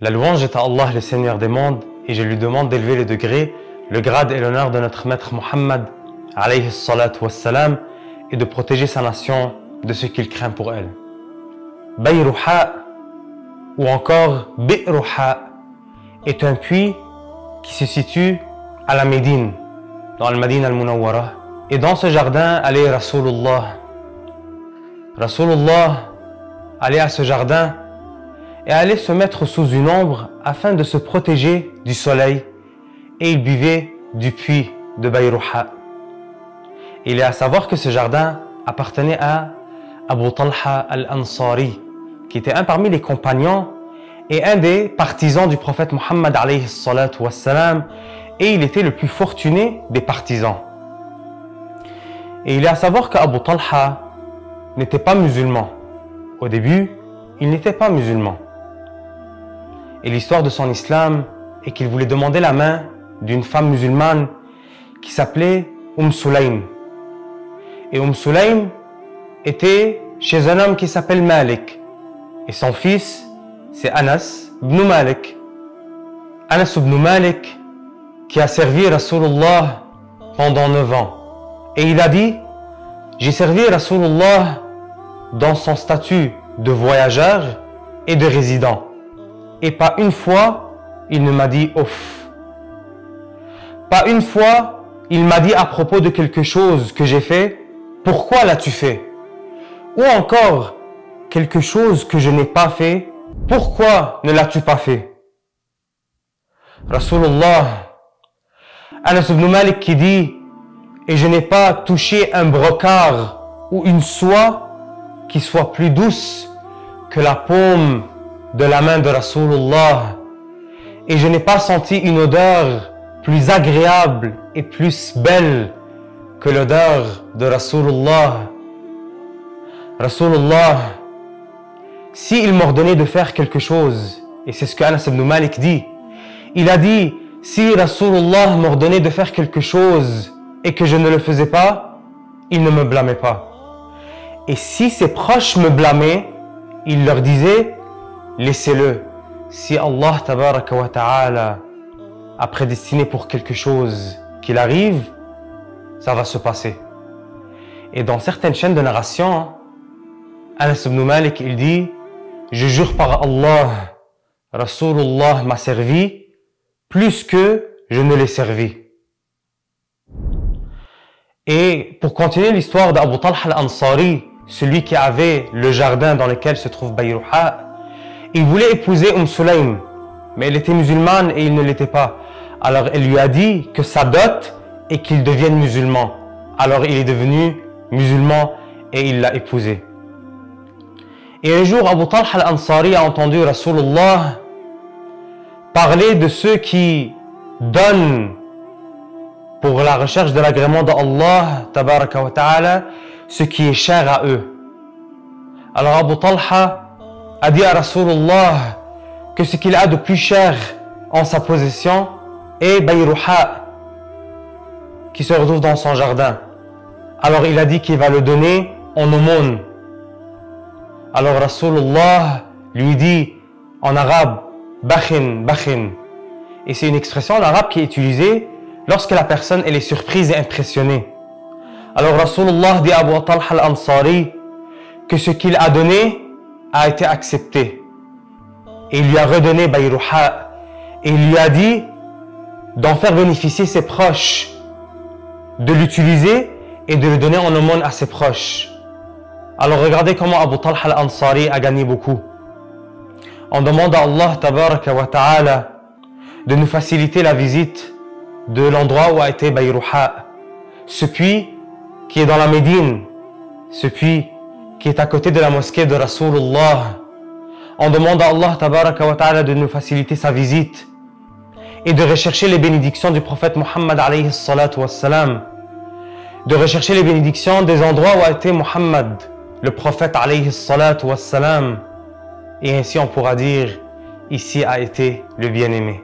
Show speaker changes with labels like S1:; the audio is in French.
S1: La louange est à Allah, le Seigneur des mondes, et je lui demande d'élever le degré, le grade et l'honneur de notre maître Muhammad, alayhi salatu wassalam, et de protéger sa nation de ce qu'il craint pour elle. Bayruha, ou encore Bi'ruha, est un puits qui se situe à la Médine, dans le Madina al-Munawwara. Et dans ce jardin allait Rasulullah. Rasulullah allait à ce jardin et allait se mettre sous une ombre afin de se protéger du soleil, et il buvait du puits de Bayruha. Il est à savoir que ce jardin appartenait à Abu Talha al-Ansari, qui était un parmi les compagnons et un des partisans du prophète Muhammad alayhi salatu wassalam, et il était le plus fortuné des partisans. Et il est à savoir qu'Abu Talha n'était pas musulman. Au début, il n'était pas musulman. Et l'histoire de son islam est qu'il voulait demander la main d'une femme musulmane qui s'appelait Sulaym. Et Sulaym était chez un homme qui s'appelle Malik. Et son fils, c'est Anas ibn Malik. Anas ibn Malik qui a servi Rasulullah pendant 9 ans. Et il a dit, j'ai servi Rasulullah dans son statut de voyageur et de résident. Et pas une fois, il ne m'a dit ouf. Pas une fois, il m'a dit à propos de quelque chose que j'ai fait, pourquoi l'as-tu fait? Ou encore, quelque chose que je n'ai pas fait, pourquoi ne l'as-tu pas fait? Rasulullah, Anas ibn Malik qui dit, et je n'ai pas touché un brocart ou une soie qui soit plus douce que la paume de la main de Rasulullah, et je n'ai pas senti une odeur plus agréable et plus belle que l'odeur de Rasulullah. Rasulullah, s'il m'ordonnait de faire quelque chose, et c'est ce que Anas ibn Malik dit, il a dit, si Rasulullah m'ordonnait de faire quelque chose et que je ne le faisais pas, il ne me blâmait pas. Et si ses proches me blâmaient, il leur disait, laissez-le. Si Allah tabaraka wa ta'ala a prédestiné pour quelque chose qu'il arrive, ça va se passer. Et dans certaines chaînes de narration, Anas ibn Malik, il dit, je jure par Allah, Rasulullah m'a servi plus que je ne l'ai servi. Et pour continuer l'histoire d'Abu Talha al-Ansari, celui qui avait le jardin dans lequel se trouve Bayruha, il voulait épouser Sulaym, mais elle était musulmane et il ne l'était pas. Alors elle lui a dit que sa dot est qu'il devienne musulman. Alors il est devenu musulman et il l'a épousée. Et un jour, Abu Talha al-Ansari a entendu Rasulullah parler de ceux qui donnent pour la recherche de l'agrément d'Allah tabaraka wa ta'ala ce qui est cher à eux. Alors Abu Talha a dit à Rasulullah que ce qu'il a de plus cher en sa possession est Bayruha, qui se retrouve dans son jardin. Alors il a dit qu'il va le donner en aumône. Alors Rasulullah lui dit en arabe, bakhin, bakhin. Et c'est une expression en arabe qui est utilisée lorsque la personne elle est surprise et impressionnée. Alors Rasulullah dit à Abu Talha al-Ansari que ce qu'il a donné a été accepté. Et il lui a redonné Bayruha. Et il lui a dit d'en faire bénéficier ses proches, de l'utiliser et de le donner en aumône à ses proches. Alors regardez comment Abu Talha al-Ansari a gagné beaucoup. On demande à Allah tabaraka wa ta'ala de nous faciliter la visite de l'endroit où a été Bayruha, ce puits qui est dans la Médine, ce puits qui est à côté de la mosquée de Rasulullah. On demande à Allah tabaraka wa ta'ala de nous faciliter sa visite et de rechercher les bénédictions du prophète Muhammad alayhi salatu wassalam, de rechercher les bénédictions des endroits où a été Muhammad, le prophète alayhi salatu wassalam, et ainsi on pourra dire, ici a été le bien-aimé.